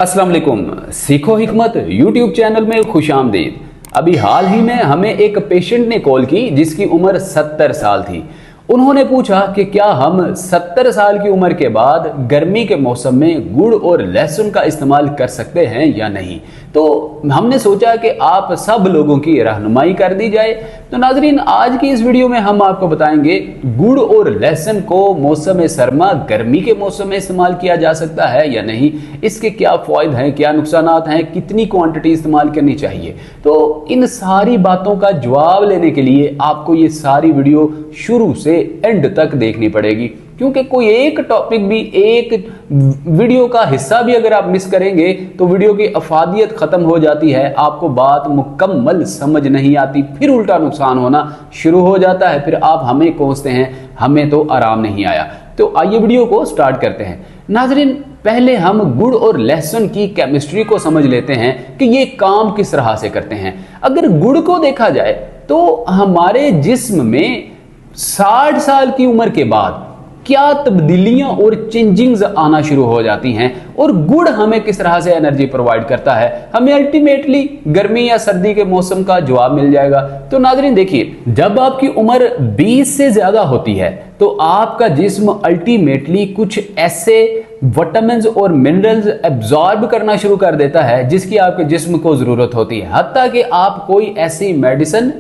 अस्सलाम वालेकुम। सीखो हिकमत यूट्यूब चैनल में खुश आमदीद। अभी हाल ही में हमें एक पेशेंट ने कॉल की जिसकी उम्र 70 साल थी। उन्होंने पूछा कि क्या हम 70 साल की उम्र के बाद गर्मी के मौसम में गुड़ और लहसुन का इस्तेमाल कर सकते हैं या नहीं। तो हमने सोचा कि आप सब लोगों की रहनुमाई कर दी जाए। तो नाजरीन, आज की इस वीडियो में हम आपको बताएंगे गुड़ और लहसुन को मौसम सरमा गर्मी के मौसम में इस्तेमाल किया जा सकता है या नहीं, इसके क्या फ़ायदे हैं, क्या नुकसानात हैं, कितनी क्वांटिटी इस्तेमाल करनी चाहिए। तो इन सारी बातों का जवाब लेने के लिए आपको ये सारी वीडियो शुरू से एंड तक देखनी पड़ेगी, क्योंकि कोई एक टॉपिक भी, एक वीडियो का हिस्सा भी अगर आप मिस करेंगे तो वीडियो की अफादियत खत्म हो जाती है, आपको बात मुकम्मल समझ नहीं आती, फिर उल्टा नुकसान होना शुरू हो जाता है, फिर आप हमें कोसते हैं हमें तो आराम नहीं आया। तो आइए वीडियो को स्टार्ट करते हैं। नाजरीन, पहले हम गुड़ और लहसुन की केमिस्ट्री को समझ लेते हैं कि ये काम किस तरह से करते हैं। अगर गुड़ को देखा जाए तो हमारे जिस्म में 60 साल की उम्र के बाद क्या तब्दीलियां और चेंजिंग्स आना शुरू हो जाती हैं, और गुड़ हमें किस तरह से एनर्जी प्रोवाइड करता है, हमें अल्टीमेटली गर्मी या सर्दी के मौसम का जवाब मिल जाएगा। तो नाजरीन देखिए, जब आपकी उम्र 20 से ज्यादा होती है तो आपका जिस्म अल्टीमेटली कुछ ऐसे विटामिन्स और मिनरल्स एब्जॉर्ब करना शुरू कर देता है जिसकी आपके जिस्म को जरूरत होती है। हत्ता कि आप कोई ऐसी मेडिसिन,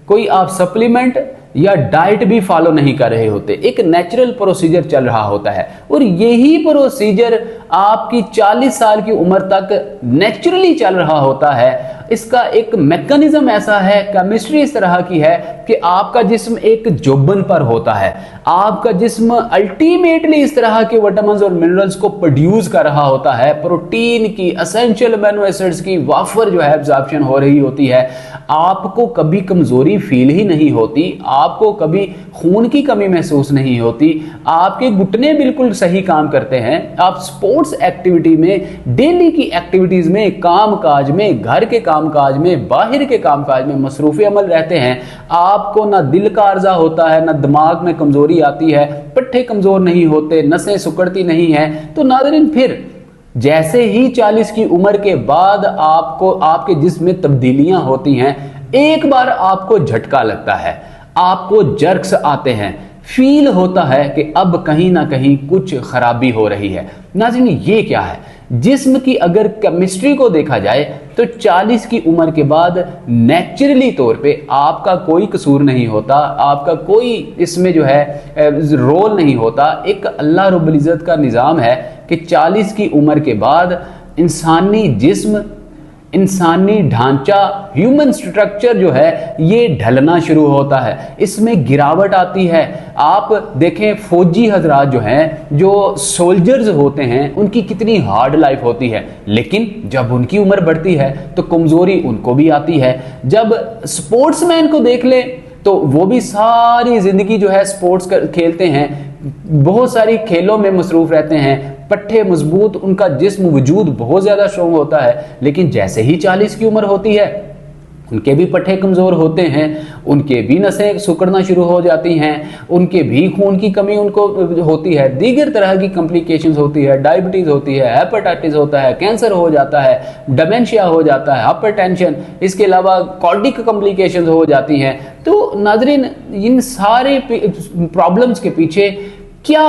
कोई आप सप्लीमेंट या डाइट भी फॉलो नहीं कर रहे होते, एक नेचुरल प्रोसीजर चल रहा होता है, और यही प्रोसीजर आपकी 40 साल की उम्र तक नेचुरली चल रहा होता है। इसका एक मैकेनिज्म ऐसा है, केमिस्ट्री इस तरह की है कि आपका जिस्म एक जोबन पर होता है, आपका जिस्म अल्टीमेटली इस तरह के विटामिन्स और मिनरल्स को प्रोड्यूस कर रहा होता है, प्रोटीन की, एसेंशियल अमीनो एसिड्स की वाफर जो है एब्जॉर्प्शन हो रही होती है। आपको कभी कमजोरी फील ही नहीं होती, आपको कभी खून की कमी महसूस नहीं होती, आपके घुटने बिल्कुल सही काम करते हैं, आप स्पोर्ट्स एक्टिविटी में, डेली की एक्टिविटीज में, काम काज में, घर के काम काज में, बाहर के काम काज में मसरूफी अमल रहते हैं। आपको ना दिल का अर्जा होता है, ना दिमाग में कमजोरी आती है, पट्टे कमजोर नहीं होते, नसें सिकुड़ती नहीं है। तो नाज़रीन, फिर जैसे ही 40 की उम्र के बाद आपको आपके जिस्म में तब्दीलियां होती हैं, एक बार आपको झटका लगता है, आपको जर्क्स आते हैं, फील होता है कि अब कहीं ना कहीं कुछ खराबी हो रही है। नाज़रीन, ये क्या है? जिस्म की अगर केमिस्ट्री को देखा जाए तो 40 की उम्र के बाद नेचुरली तौर पे आपका कोई कसूर नहीं होता, आपका कोई इसमें जो है रोल नहीं होता। एक अल्लाह रब्बुल इज़्ज़त का निज़ाम है कि 40 की उम्र के बाद इंसानी जिस्म, इंसानी ढांचा, ह्यूमन स्ट्रक्चर जो है ये ढलना शुरू होता है, इसमें गिरावट आती है। आप देखें, फौजी हजरात जो हैं, जो सोल्जर्स होते हैं, उनकी कितनी हार्ड लाइफ होती है, लेकिन जब उनकी उम्र बढ़ती है तो कमजोरी उनको भी आती है। जब स्पोर्ट्समैन को देख ले तो वो भी सारी जिंदगी जो है स्पोर्ट्स खेलते हैं, बहुत सारी खेलों में मसरूफ रहते हैं, पट्टे मजबूत, उनका जिस्म वजूद बहुत ज्यादा स्ट्रॉन्ग होता है, लेकिन जैसे ही 40 की उम्र होती है उनके भी पट्टे कमजोर होते हैं, उनके भी नसें सिकुड़ना शुरू हो जाती हैं, उनके भी खून की कमी उनको होती है, दीगर तरह की कॉम्प्लिकेशंस होती है, डायबिटीज होती है, हेपेटाइटिस होता है, कैंसर हो जाता है, डिमेंशिया हो जाता है, हाइपरटेंशन, इसके अलावा कार्डिक कॉम्प्लिकेशंस हो जाती हैं। तो नाजरीन, इन सारे प्रॉब्लम्स के पीछे क्या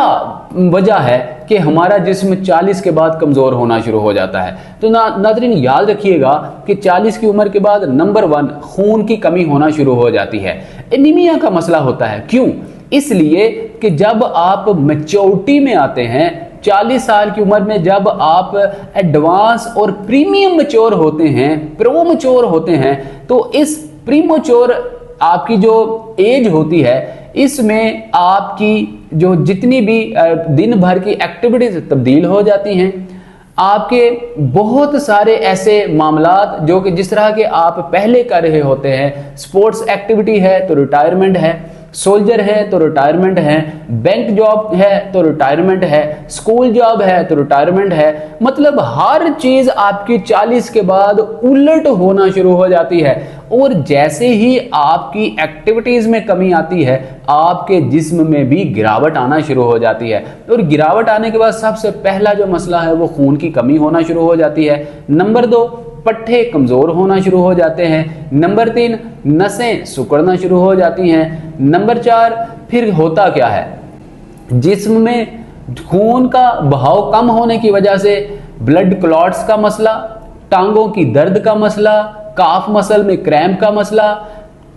वजह है कि हमारा जिस्म 40 के बाद कमजोर होना शुरू हो जाता है? तो नाज़रीन, याद रखिएगा कि 40 की उम्र के बाद नंबर 1 खून की कमी होना शुरू हो जाती है, एनीमिया का मसला होता है। क्यों? इसलिए कि जब आप मैच्योरिटी में आते हैं, 40 साल की उम्र में जब आप एडवांस और प्रीमियम मैच्योर होते हैं, प्रो मैच्योर होते हैं, तो इस प्रीमैच्योर आपकी जो एज होती है, इसमें आपकी जो जितनी भी दिन भर की एक्टिविटीज तब्दील हो जाती हैं। आपके बहुत सारे ऐसे मामलात जो कि जिस तरह के आप पहले कर रहे होते हैं, स्पोर्ट्स एक्टिविटी है तो रिटायरमेंट है, सोल्जर है तो रिटायरमेंट है, बैंक जॉब है तो रिटायरमेंट है, स्कूल जॉब है तो रिटायरमेंट है। मतलब हर चीज आपकी 40 के बाद उलट होना शुरू हो जाती है। और जैसे ही आपकी एक्टिविटीज में कमी आती है, आपके जिस्म में भी गिरावट आना शुरू हो जाती है। और गिरावट आने के बाद सबसे पहला जो मसला है वो खून की कमी होना शुरू हो जाती है। नंबर 2, पट्टे कमजोर होना शुरू हो जाते हैं। नंबर 3, नसें सिकुड़ना शुरू हो जाती हैं। नंबर 4, फिर होता क्या है, जिस्म में खून का बहाव कम होने की वजह से ब्लड क्लॉट्स का मसला, टांगों की दर्द का मसला, काफ मसल में क्रैम्प का मसला,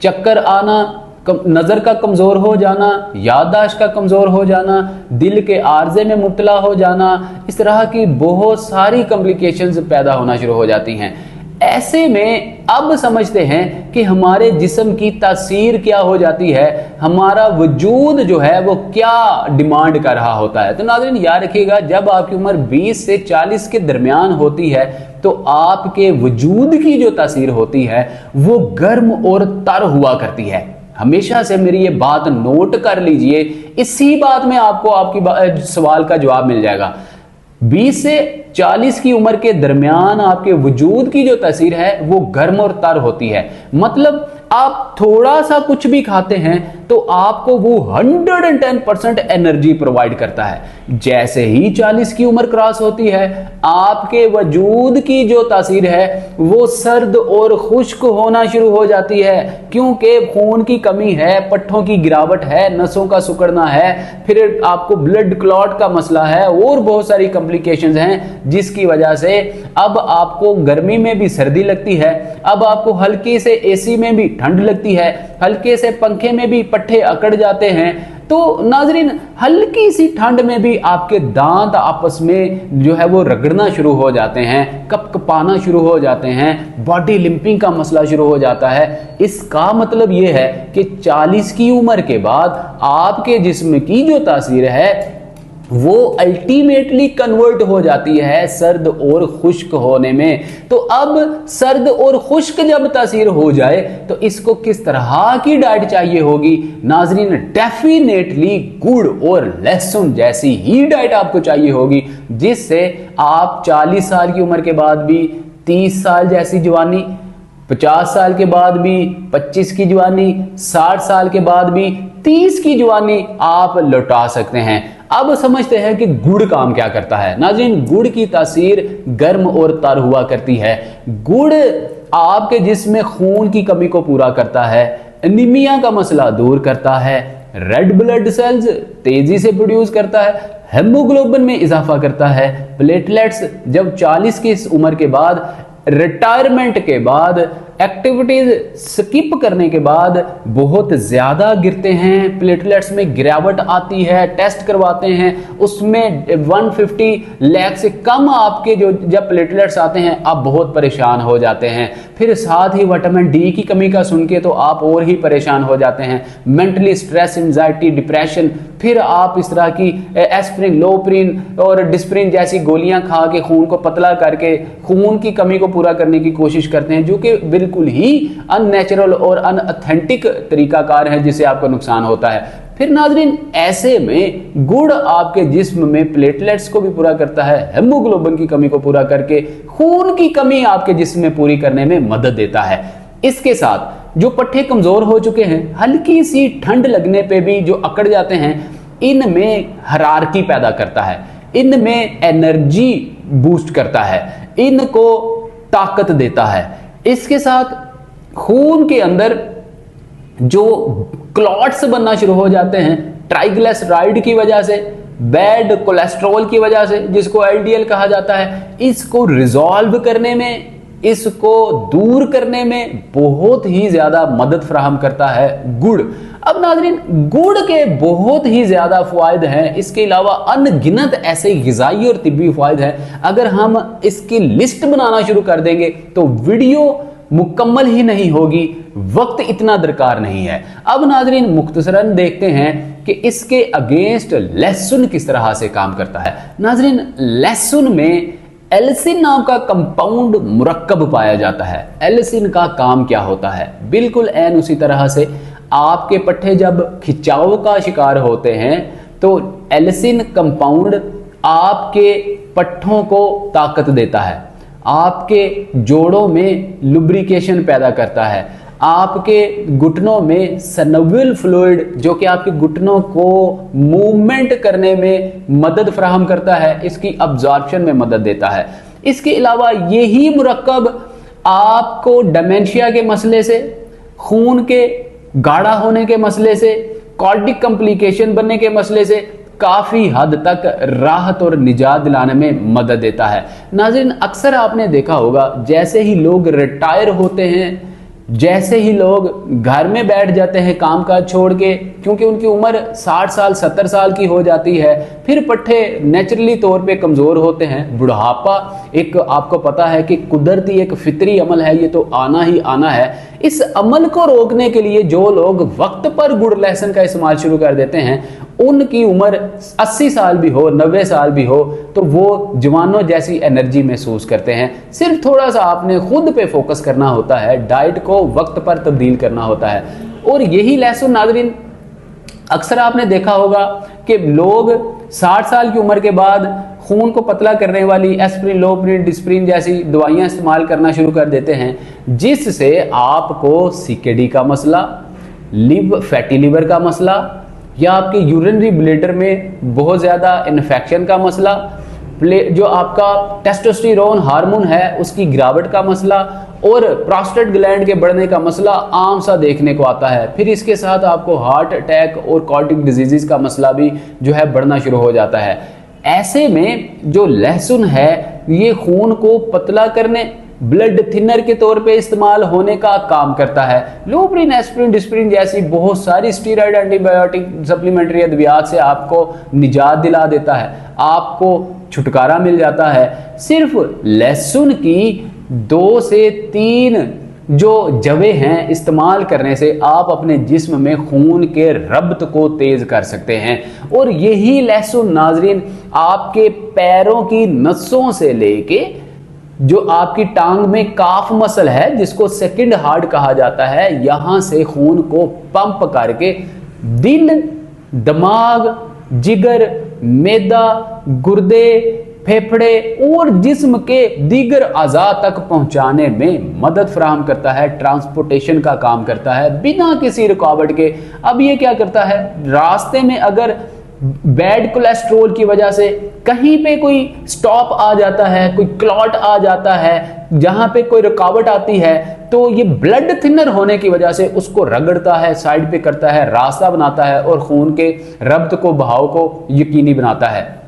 चक्कर आना, नजर का कमजोर हो जाना, याददाश्त का कमजोर हो जाना, दिल के आर्जे में मुब्तला हो जाना, इस तरह की बहुत सारी कॉम्प्लिकेशंस पैदा होना शुरू हो जाती हैं। ऐसे में अब समझते हैं कि हमारे जिस्म की तासीर क्या हो जाती है, हमारा वजूद जो है वो क्या डिमांड कर रहा होता है। तो नाज़रीन याद रखिएगा, जब आपकी उम्र 20 से 40 के दरमियान होती है तो आपके वजूद की जो तासीर होती है वो गर्म और तर हुआ करती है। हमेशा से मेरी ये बात नोट कर लीजिए, इसी बात में आपको आपकी सवाल का जवाब मिल जाएगा। 20 से 40 की उम्र के दरमियान आपके वजूद की जो तासीर है वो गर्म और तर होती है। मतलब आप थोड़ा सा कुछ भी खाते हैं तो आपको वो 110% एनर्जी प्रोवाइड करता है। जैसे ही 40 की उम्र क्रॉस होती है, आपके वजूद की जो तासीर है वो सर्द और खुश्क होना शुरू हो जाती है, क्योंकि खून की कमी है, पट्टों की गिरावट है, नसों का सिकुड़ना है, फिर आपको ब्लड क्लॉट का मसला है और बहुत सारी कॉम्प्लिकेशंस हैं, जिसकी वजह से अब आपको गर्मी में भी सर्दी लगती है, अब आपको हल्के से एसी में भी ठंड लगती है, हल्के से पंखे में भी पट्टे अकड़ जाते हैं। तो नाजरीन, हल्की सी ठंड में भी आपके दांत आपस में जो है वो रगड़ना शुरू हो जाते हैं, कपकपाना शुरू हो जाते हैं, बॉडी लिंपिंग का मसला शुरू हो जाता है। इसका मतलब ये है कि 40 की उम्र के बाद आपके जिस्म की जो तासीर है वो अल्टीमेटली कन्वर्ट हो जाती है सर्द और खुश्क होने में। तो अब सर्द और खुश्क जब तासीर हो जाए तो इसको किस तरह की डाइट चाहिए होगी नाजरीन? डेफिनेटली गुड़ और लहसुन जैसी ही डाइट आपको चाहिए होगी, जिससे आप 40 साल की उम्र के बाद भी 30 साल जैसी जवानी, 50 साल के बाद भी 25 की जवानी, 60 साल के बाद भी 30 की जवानी आप लौटा सकते हैं। अब समझते हैं कि गुड़ काम क्या करता है। नाज़रीन, गुड़ की तासीर गर्म और तर हुआ करती है। गुड़ आपके जिस्म में खून की कमी को पूरा करता है, एनीमिया का मसला दूर करता है, रेड ब्लड सेल्स तेजी से प्रोड्यूस करता है, हेमोग्लोबिन में इजाफा करता है, प्लेटलेट्स जब 40 की उम्र के बाद, रिटायरमेंट के बाद, एक्टिविटीज स्किप करने के बाद बहुत ज्यादा गिरते हैं, प्लेटलेट्स में गिरावट आती है, टेस्ट करवाते हैं, उसमें 150 लाख से कम आपके जो जब प्लेटलेट्स आते हैं आप बहुत परेशान हो जाते हैं। फिर साथ ही विटामिन डी की कमी का सुन के तो आप और ही परेशान हो जाते हैं, मेंटली स्ट्रेस, एंजाइटी, डिप्रेशन। फिर आप इस तरह की एस्प्रिन, लोप्रिन और डिस्प्रिन जैसी गोलियां खा के खून को पतला करके खून की कमी को पूरा करने की कोशिश करते हैं, जो कि बिल्कुल ही अननेचुरल और अनऑथेंटिक तरीकाकार है, जिससे आपको नुकसान होता है। फिर नाजरीन, ऐसे में गुड़ आपके जिस्म में प्लेटलेट्स को भी पूरा करता है, हेमोग्लोबिन की कमी को पूरा करके खून की कमी आपके जिस्म में पूरी करने में मदद देता है। इसके साथ जो पट्टे कमजोर हो चुके हैं, हल्की सी ठंड लगने पे भी जो अकड़ जाते हैं, इनमें हरारकी पैदा करता है, इनमें एनर्जी बूस्ट करता है, इनको ताकत देता है। इसके साथ खून के अंदर जो क्लॉट्स बनना शुरू हो जाते हैं ट्राइग्लिसराइड की वजह से, बैड कोलेस्ट्रॉल की वजह से, जिसको एलडीएल कहा जाता है, इसको रिजॉल्व करने में, इसको दूर करने में बहुत ही ज्यादा मदद फराहम करता है गुड़। अब नाजरीन, गुड़ के बहुत ही ज्यादा फायदे हैं, इसके अलावा अनगिनत ऐसे गिजाई और तिब्बी फायदे हैं। अगर हम इसकी लिस्ट बनाना शुरू कर देंगे तो वीडियो मुकम्मल ही नहीं होगी, वक्त इतना दरकार नहीं है। अब नाजरीन, मुख्तसरन देखते हैं कि इसके अगेंस्ट लहसुन किस तरह से काम करता है। नाजरीन, लहसुन में एल्सिन नाम का कंपाउंड मुरक्कब पाया जाता है। एल्सिन का काम क्या होता है? बिल्कुल ऐन उसी तरह से आपके पट्टे जब खिंचाव का शिकार होते हैं तो एलिसिन कंपाउंड आपके पट्टों को ताकत देता है, आपके जोड़ों में लुब्रिकेशन पैदा करता है, आपके घुटनों में सनोवियल फ्लूइड जो कि आपके घुटनों को मूवमेंट करने में मदद फराहम करता है, इसकी अब्जॉर्प्शन में मदद देता है। इसके अलावा यही मुरक्कब आपको डिमेंशिया के मसले से, खून के गाढ़ा होने के मसले से, कार्डिक कॉम्प्लिकेशन बनने के मसले से काफी हद तक राहत और निजात दिलाने में मदद देता है। नाज़रीन, अक्सर आपने देखा होगा जैसे ही लोग रिटायर होते हैं, जैसे ही लोग घर में बैठ जाते हैं कामकाज छोड़ के, क्योंकि उनकी उम्र 60 साल 70 साल की हो जाती है, फिर पट्टे नेचुरली तौर पे कमज़ोर होते हैं। बुढ़ापा एक आपको पता है कि कुदरती एक फितरी अमल है, ये तो आना ही आना है। इस अमल को रोकने के लिए जो लोग वक्त पर गुड़ लहसुन का इस्तेमाल शुरू कर देते हैं, उनकी उम्र 80 साल भी हो, 90 साल भी हो, तो वो जवानों जैसी एनर्जी महसूस करते हैं। सिर्फ थोड़ा सा आपने खुद पे फोकस करना होता है, डाइट को वक्त पर तब्दील करना होता है। और यही लहसुन नाज़रीन, अक्सर आपने देखा होगा कि लोग 60 साल की उम्र के बाद खून को पतला करने वाली एस्प्रिन, लोप्रिन, डिस्प्रिन जैसी दवाइयां इस्तेमाल करना शुरू कर देते हैं, जिससे आपको सीकेडी का मसला, फैटी लिवर का मसला, या आपके यूरिनरी ब्लैडर में बहुत ज़्यादा इन्फेक्शन का मसला, जो आपका टेस्टोस्टेरोन हार्मोन है उसकी गिरावट का मसला, और प्रोस्टेट ग्लैंड के बढ़ने का मसला आम सा देखने को आता है। फिर इसके साथ आपको हार्ट अटैक और कार्डिक डिजीज़ का मसला भी जो है बढ़ना शुरू हो जाता है। ऐसे में जो लहसुन है ये खून को पतला करने, ब्लड थिनर के तौर पे इस्तेमाल होने का काम करता है। लोप्रिन, एस्प्रिन, डिस्प्रिन जैसी बहुत सारी स्टीरॉयड, एंटीबायोटिक, सप्लीमेंट्री अद्वियात से आपको निजात दिला देता है, आपको छुटकारा मिल जाता है। सिर्फ लहसुन की 2 से 3 जो जवे हैं इस्तेमाल करने से आप अपने जिस्म में खून के रब्त को तेज कर सकते हैं। और यही लहसुन नाजरीन आपके पैरों की नसों से लेके जो आपकी टांग में काफ मसल है, जिसको सेकंड हार्ट कहा जाता है, यहां से खून को पंप करके दिल, दिमाग, जिगर, मैदा, गुर्दे, फेफड़े और जिस्म के दीगर अज़ा तक पहुंचाने में मदद फराहम करता है, ट्रांसपोर्टेशन का काम करता है बिना किसी रुकावट के। अब ये क्या करता है, रास्ते में अगर बैड कोलेस्ट्रोल की वजह से कहीं पे कोई स्टॉप आ जाता है, कोई क्लॉट आ जाता है, जहां पे कोई रुकावट आती है, तो ये ब्लड थिनर होने की वजह से उसको रगड़ता है, साइड पे करता है, रास्ता बनाता है और खून के रब्त को, बहाव को यकीनी बनाता है।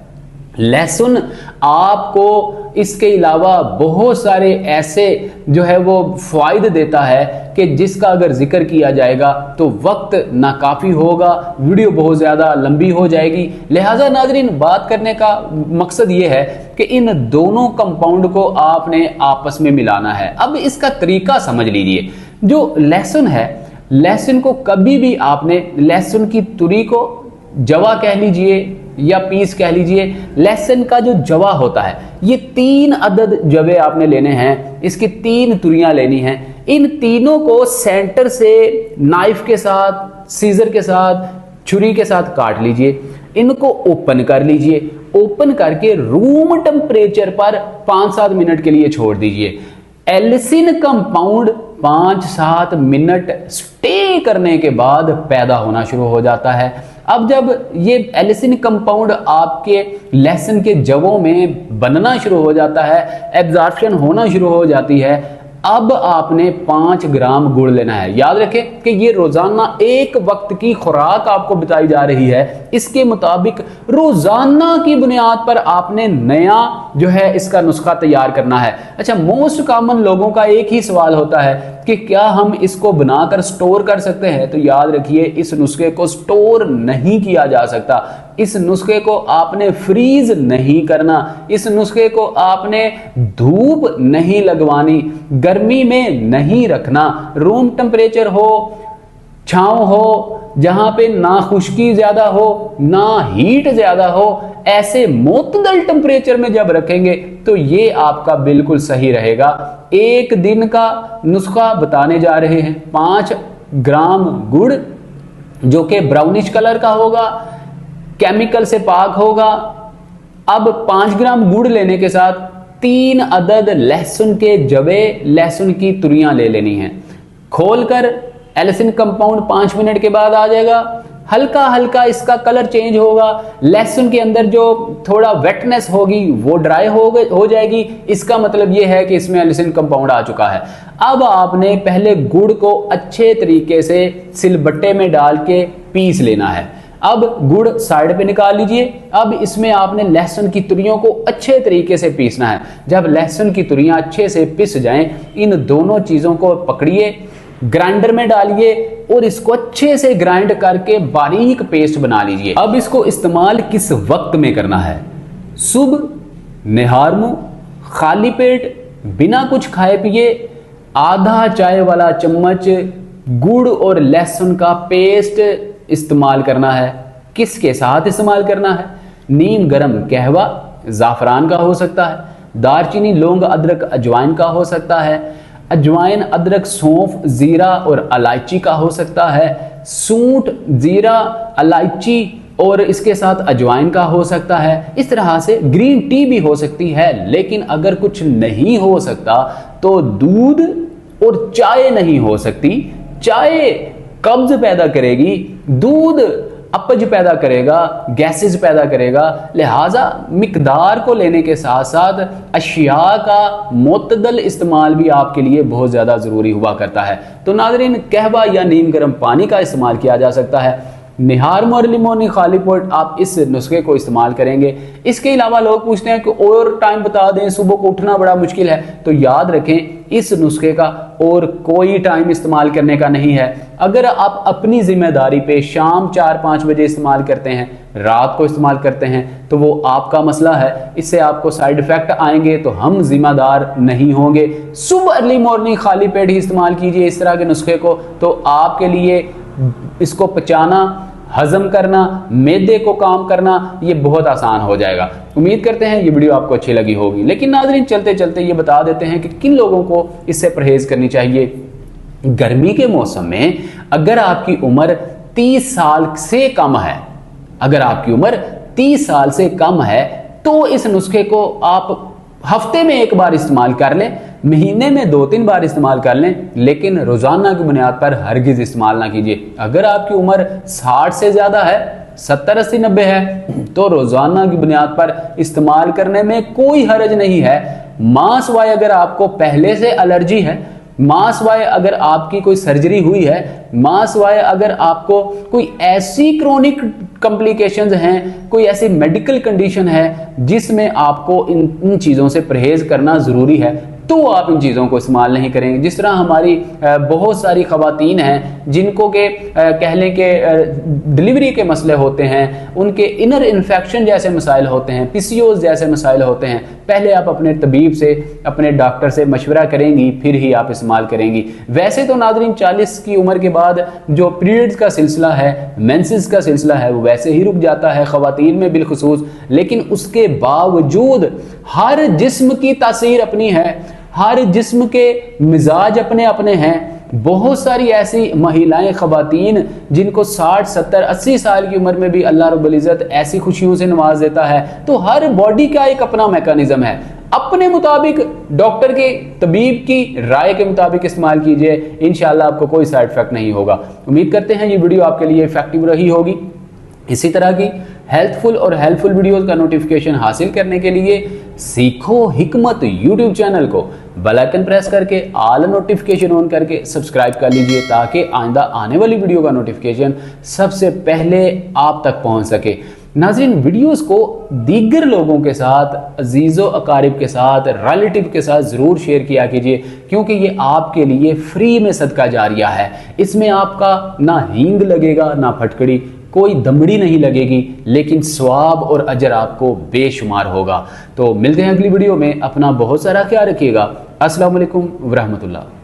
लहसुन आपको इसके अलावा बहुत सारे ऐसे जो है वो फायदे देता है कि जिसका अगर जिक्र किया जाएगा तो वक्त नाकाफी होगा, वीडियो बहुत ज़्यादा लंबी हो जाएगी। लिहाजा नाजरीन, बात करने का मकसद ये है कि इन दोनों कंपाउंड को आपने आपस में मिलाना है। अब इसका तरीका समझ लीजिए। जो लहसुन है, लहसुन को कभी भी आपने लहसुन की तुरी को, जवा कह लीजिए या पीस कह लीजिए, लहसुन का जो जवा होता है, ये 3 अदद जवे आपने लेने हैं, इसकी 3 तुरियां लेनी हैं। इन तीनों को सेंटर से नाइफ के साथ, सीजर के साथ, छुरी के साथ काट लीजिए। इनको ओपन कर लीजिए। ओपन करके रूम टेम्परेचर पर 5-7 मिनट के लिए छोड़ दीजिए। एलिसिन कंपाउंड 5-7 मिनट स्टे करने के बाद पैदा होना शुरू हो जाता है। अब जब ये एलिसिन कंपाउंड आपके लहसुन के जवों में बनना शुरू हो जाता है, एब्जॉर्प्शन होना शुरू हो जाती है, अब आपने 5 ग्राम गुड़ लेना है। याद रखें कि ये रोजाना एक वक्त की खुराक आपको बताई जा रही है। इसके मुताबिक रोजाना की बुनियाद पर आपने नया जो है इसका नुस्खा तैयार करना है। अच्छा, मोस्ट कॉमन लोगों का एक ही सवाल होता है कि क्या हम इसको बनाकर स्टोर कर सकते हैं? तो याद रखिए, इस नुस्खे को स्टोर नहीं किया जा सकता। इस नुस्खे को आपने फ्रीज नहीं करना, इस नुस्खे को आपने धूप नहीं लगवानी, गर्मी में नहीं रखना। रूम टेम्परेचर हो, छांव हो, जहां पे ना खुश्की ज्यादा हो ना हीट ज्यादा हो, ऐसे मोतदल टेम्परेचर में जब रखेंगे तो ये आपका बिल्कुल सही रहेगा। 1 दिन का नुस्खा बताने जा रहे हैं। 5 ग्राम गुड़, जो कि ब्राउनिश कलर का होगा, केमिकल से पाक होगा। अब 5 ग्राम गुड़ लेने के साथ 3 अदद लहसुन के जवे, लहसुन की तुरियां ले लेनी है। खोलकर एलिसिन कंपाउंड 5 मिनट के बाद आ जाएगा। हल्का हल्का इसका कलर चेंज होगा, लहसुन के अंदर जो थोड़ा वेटनेस होगी वो ड्राई हो जाएगी। इसका मतलब ये है कि इसमें एलिसिन कंपाउंड आ चुका है। अब आपने पहले गुड़ को अच्छे तरीके से सिलबट्टे में डाल के पीस लेना है। अब गुड़ साइड पे निकाल लीजिए। अब इसमें आपने लहसुन की तुरियों को अच्छे तरीके से पीसना है। जब लहसुन की तुरियां अच्छे से पिस जाएं, इन दोनों चीजों को पकड़िए, ग्राइंडर में डालिए और इसको अच्छे से ग्राइंड करके बारीक पेस्ट बना लीजिए। अब इसको इस्तेमाल किस वक्त में करना है? सुबह, निहार मुंह, खाली पेट, बिना कुछ खाए पिए आधा चाय वाला चम्मच गुड़ और लहसुन का पेस्ट इस्तेमाल करना है। किसके साथ इस्तेमाल करना है? नीम गरम कहवा जाफरान का हो सकता है, दालचीनी लौंग अदरक अजवाइन का हो सकता है, अजवाइन अदरक सौंफ जीरा और इलायची का हो सकता है, सूंठ जीरा इलायची और इसके साथ अजवाइन का हो सकता है। इस तरह से ग्रीन टी भी हो सकती है। लेकिन अगर कुछ नहीं हो सकता तो दूध और चाय नहीं हो सकती। चाय कब्ज पैदा करेगी, दूध अपच पैदा करेगा, गैसेस पैदा करेगा। लिहाजा मिकदार को लेने के साथ साथ अशिया का मुतदल इस्तेमाल भी आपके लिए बहुत ज़्यादा ज़रूरी हुआ करता है। तो नाज़रीन, कहवा या नीम गर्म पानी का इस्तेमाल किया जा सकता है। निहार मुंह अर्ली मॉर्निंग खाली पेट आप इस नुस्खे को इस्तेमाल करेंगे। इसके अलावा लोग पूछते हैं कि और टाइम बता दें, सुबह को उठना बड़ा मुश्किल है। तो याद रखें, इस नुस्खे का और कोई टाइम इस्तेमाल करने का नहीं है। अगर आप अपनी जिम्मेदारी पे शाम 4-5 बजे इस्तेमाल करते हैं, रात को इस्तेमाल करते हैं, तो वो आपका मसला है। इससे आपको साइड इफेक्ट आएंगे तो हम जिम्मेदार नहीं होंगे। सुबह अर्ली मॉर्निंग खाली पेट ही इस्तेमाल कीजिए इस तरह के नुस्खे को, तो आपके लिए इसको पचाना, हजम करना, मैदे को काम करना, ये बहुत आसान हो जाएगा। उम्मीद करते हैं ये वीडियो आपको अच्छी लगी होगी। लेकिन नाज़रीन, चलते चलते ये बता देते हैं कि किन लोगों को इससे परहेज करनी चाहिए। गर्मी के मौसम में अगर आपकी उम्र 30 साल से कम है, अगर आपकी उम्र 30 साल से कम है तो इस नुस्खे को आप हफ्ते में 1 बार इस्तेमाल कर लें, महीने में 2-3 बार इस्तेमाल कर लें, लेकिन रोजाना की बुनियाद पर हरगिज इस्तेमाल ना कीजिए। अगर आपकी उम्र 60 से ज्यादा है, 70, 80, 90 है, तो रोजाना की बुनियाद पर इस्तेमाल करने में कोई हर्ज नहीं है। मांस वाय अगर आपको पहले से एलर्जी है, मांस वाय अगर आपकी कोई सर्जरी हुई है, मांस वाय अगर आपको कोई ऐसी क्रोनिक कॉम्प्लिकेशंस हैं, कोई ऐसी मेडिकल कंडीशन है जिसमें आपको इन चीज़ों से परहेज करना ज़रूरी है, तो आप इन चीज़ों को इस्तेमाल नहीं करेंगे। जिस तरह हमारी बहुत सारी ख़वातीन हैं जिनको के कह लें कि डिलीवरी के मसले होते हैं, उनके इनर इन्फेक्शन जैसे मसाइल होते हैं, पीसीओएस जैसे मसाइल होते हैं, पहले आप अपने तबीब से, अपने डॉक्टर से मशवरा करेंगी, फिर ही आप इस्तेमाल करेंगी। वैसे तो नाज़रीन 40 की उम्र के बाद जो पीरियड्स का सिलसिला है, मेंसेस का सिलसिला है, वो वैसे ही रुक जाता है ख़वातीन में बिलखुसूस। लेकिन उसके बावजूद हर जिस्म की तासीर अपनी है, हर जिस्म के मिजाज अपने अपने हैं। बहुत सारी ऐसी महिलाएं, ख़वातीन जिनको 60, 70, 80 साल की उम्र में भी अल्लाह रब्बुल इज़्ज़त ऐसी खुशियों से नवाज देता है। तो हर बॉडी का एक अपना मैकेनिज्म है, अपने मुताबिक डॉक्टर के, तबीब की राय के मुताबिक इस्तेमाल कीजिए, इंशाल्लाह आपको कोई साइड इफेक्ट नहीं होगा। उम्मीद करते हैं ये वीडियो आपके लिए इफेक्टिव रही होगी। इसी तरह की हेल्थफुल और हेल्पफुल वीडियोस का नोटिफिकेशन हासिल करने के लिए सीखो हिकमत यूट्यूब चैनल को बेल आइकन प्रेस करके ऑल नोटिफिकेशन ऑन करके सब्सक्राइब कर लीजिए, ताकि आइंदा आने वाली वीडियो का नोटिफिकेशन सबसे पहले आप तक पहुंच सके। नाज़रीन, वीडियोस को दीगर लोगों के साथ, अजीज़ो अकारिब के साथ, रिलेटिव के साथ ज़रूर शेयर किया कीजिए, क्योंकि ये आपके लिए फ्री में सदका जारिया है। इसमें आपका ना हींग लगेगा, ना फटकड़ी, कोई दमड़ी नहीं लगेगी, लेकिन सवाब और अजर आपको बेशुमार होगा। तो मिलते हैं अगली वीडियो में। अपना बहुत सारा ख्याल रखिएगा। अस्सलाम वालेकुम व रहमतुल्लाह।